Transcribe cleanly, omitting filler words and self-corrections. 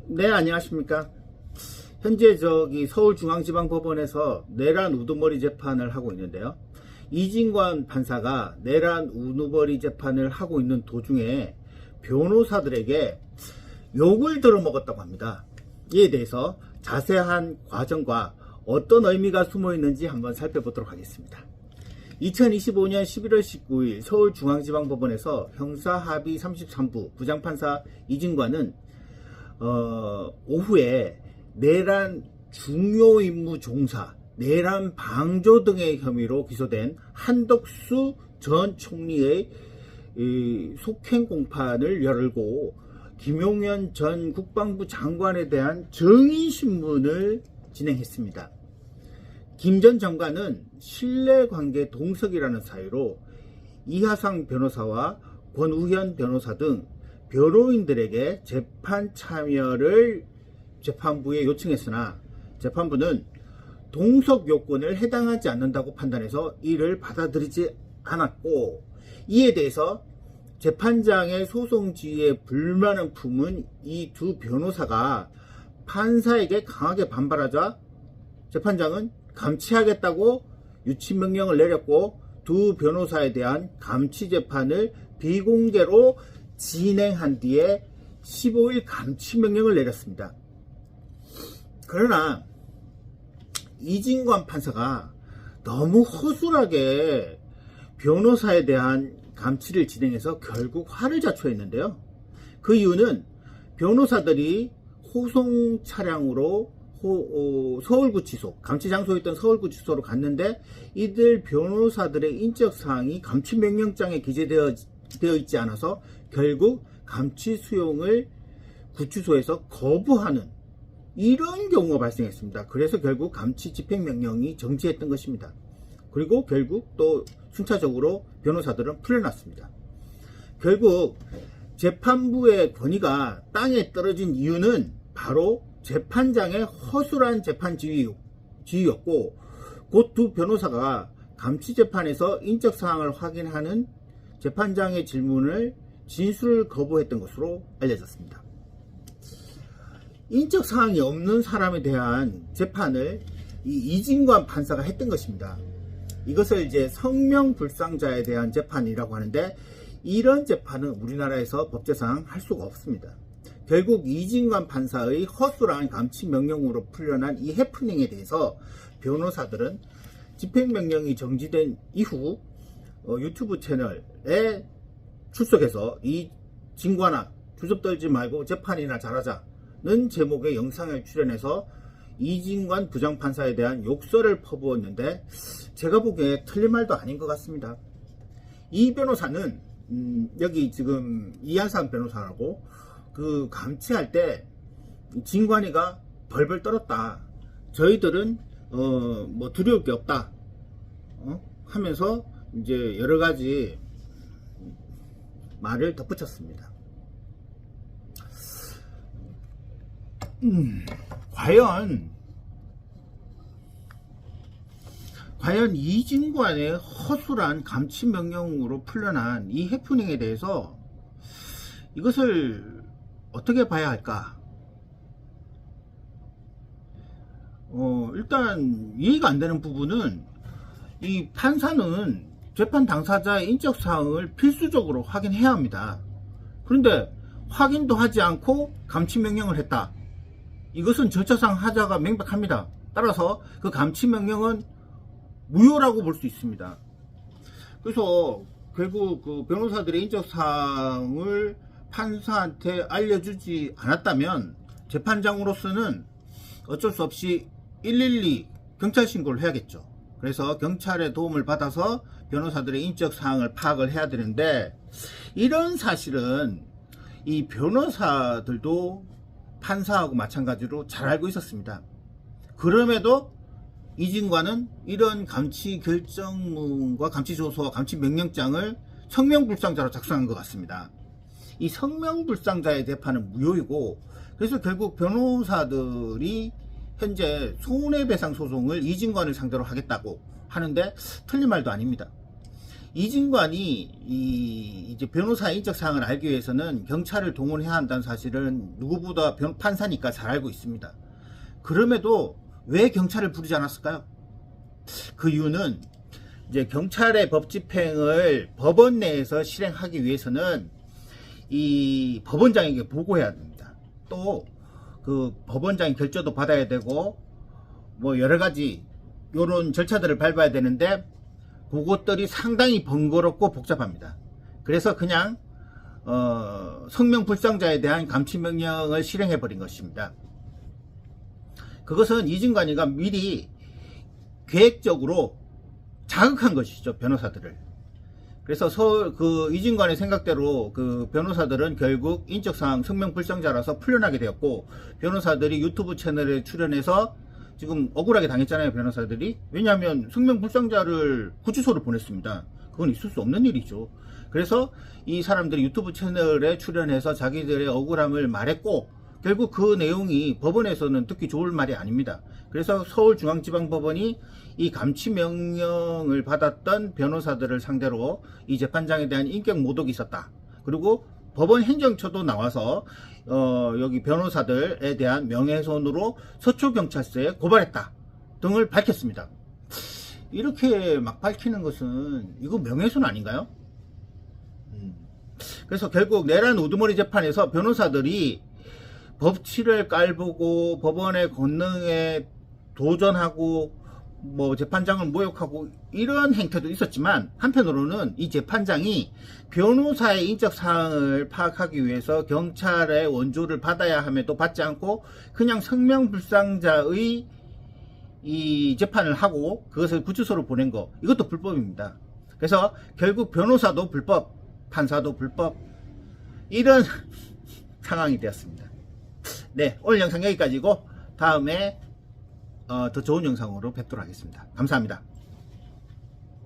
네, 안녕하십니까. 현재 서울중앙지방법원에서 내란 우두머리 재판을 하고 있는데요. 이진관 판사가 내란 우두머리 재판을 하고 있는 도중에 변호사들에게 욕을 들어먹었다고 합니다. 이에 대해서 자세한 과정과 어떤 의미가 숨어 있는지 한번 살펴보도록 하겠습니다. 2025년 11월 19일 서울중앙지방법원에서 형사합의 33부 부장판사 이진관은 오후에 내란 중요임무 종사, 내란 방조 등의 혐의로 기소된 한덕수 전 총리의 속행 공판을 열고 김용현 전 국방부 장관에 대한 정의신문을 진행했습니다. 김 전 장관은 신뢰관계 동석이라는 사유로 이하상 변호사와 권우현 변호사 등 변호인들에게 재판 참여를 재판부에 요청했으나 재판부는 동석 요건을 해당하지 않는다고 판단해서 이를 받아들이지 않았고, 이에 대해서 재판장의 소송 지휘에 불만을 품은 이 두 변호사가 판사에게 강하게 반발하자 재판장은 감치하겠다고 유치명령을 내렸고, 두 변호사에 대한 감치 재판을 비공개로 진행한 뒤에 15일 감치명령을 내렸습니다. 그러나 이진관 판사가 너무 허술하게 변호사에 대한 감치를 진행해서 결국 화를 자초했는데요. 그 이유는 변호사들이 호송 차량으로 서울구치소, 감치 장소였던 서울구치소로 갔는데 이들 변호사들의 인적사항이 감치명령장에 기재되어 있지 않아서 결국 감치 수용을 구치소에서 거부하는 이런 경우가 발생했습니다. 그래서 결국 감치 집행명령이 정지했던 것입니다. 그리고 결국 또 순차적으로 변호사들은 풀려났습니다. 결국 재판부의 권위가 땅에 떨어진 이유는 바로 재판장의 허술한 재판 지휘였고, 곧 두 변호사가 감치재판에서 인적사항을 확인하는 재판장의 질문을 진술을 거부했던 것으로 알려졌습니다. 인적사항이 없는 사람에 대한 재판을 이진관 판사가 했던 것입니다. 이것을 이제 성명불상자에 대한 재판이라고 하는데, 이런 재판은 우리나라에서 법제상 할 수가 없습니다. 결국 이진관 판사의 허술한 감치 명령으로 풀려난 이 해프닝에 대해서 변호사들은 집행명령이 정지된 이후 유튜브 채널에 출석해서 이 진관아 주접 떨지 말고 재판이나 잘하자는 제목의 영상을 출연해서 이진관 부장판사에 대한 욕설을 퍼부었는데, 제가 보기에 틀린 말도 아닌 것 같습니다. 이 변호사는 여기 지금 이하상 변호사라고 그 감치할 때 진관이가 벌벌 떨었다, 저희들은 뭐 두려울 게 없다 하면서 이제 여러 가지 말을 덧붙였습니다. 과연 이진관의 허술한 감치 명령으로 풀려난 이 해프닝에 대해서 이것을 어떻게 봐야 할까? 일단 이해가 안 되는 부분은, 이 판사는 재판 당사자의 인적사항을 필수적으로 확인해야 합니다. 그런데 확인도 하지 않고 감치명령을 했다. 이것은 절차상 하자가 명백합니다. 따라서 그 감치명령은 무효라고 볼 수 있습니다. 그래서 결국 그 변호사들의 인적사항을 판사한테 알려주지 않았다면 재판장으로서는 어쩔 수 없이 112 경찰 신고를 해야겠죠. 그래서 경찰의 도움을 받아서 변호사들의 인적사항을 파악을 해야 되는데, 이런 사실은 이 변호사들도 판사하고 마찬가지로 잘 알고 있었습니다. 그럼에도 이진관은 이런 감치 결정문과 감치 조서와 감치 명령장을 성명불상자로 작성한 것 같습니다. 이 성명불상자의 재판은 무효이고, 그래서 결국 변호사들이 현재 손해배상 소송을 이진관을 상대로 하겠다고 하는데 틀린 말도 아닙니다. 이진관이 이제 변호사의 인적 사항을 알기 위해서는 경찰을 동원해야 한다는 사실은 누구보다 판사니까 잘 알고 있습니다. 그럼에도 왜 경찰을 부르지 않았을까요? 그 이유는 이제 경찰의 법 집행을 법원 내에서 실행하기 위해서는 이 법원장에게 보고해야 됩니다. 또 그 법원장이 결재도 받아야 되고 뭐 여러 가지 요런 절차들을 밟아야 되는데 그것들이 상당히 번거롭고 복잡합니다. 그래서 그냥 성명불상자에 대한 감치명령을 실행해 버린 것입니다. 그것은 이진관이가 미리 계획적으로 자극한 것이죠, 변호사들을. 그래서 이진관의 생각대로 그 변호사들은 결국 인적사항 성명불상자라서 풀려나게 되었고, 변호사들이 유튜브 채널에 출연해서 지금 억울하게 당했잖아요, 변호사들이. 왜냐하면 성명불상자를 구치소로 보냈습니다. 그건 있을 수 없는 일이죠. 그래서 이 사람들이 유튜브 채널에 출연해서 자기들의 억울함을 말했고, 결국 그 내용이 법원에서는 듣기 좋을 말이 아닙니다. 그래서 서울중앙지방법원이 이 감치명령을 받았던 변호사들을 상대로 이 재판장에 대한 인격 모독이 있었다. 그리고 법원 행정처도 나와서 여기 변호사들에 대한 명예훼손으로 서초경찰서에 고발했다 등을 밝혔습니다. 이렇게 막 밝히는 것은 이거 명예훼손 아닌가요? 그래서 결국 내란 우두머리 재판에서 변호사들이 법치를 깔보고 법원의 권능에 도전하고 뭐 재판장을 모욕하고 이런 행태도 있었지만, 한편으로는 이 재판장이 변호사의 인적 사항을 파악하기 위해서 경찰의 원조를 받아야 함에도 받지 않고 그냥 성명불상자의 이 재판을 하고 그것을 구치소로 보낸 거, 이것도 불법입니다. 그래서 결국 변호사도 불법, 판사도 불법, 이런 상황이 되었습니다. 네, 오늘 영상 여기까지고 다음에 더 좋은 영상으로 뵙도록 하겠습니다. 감사합니다.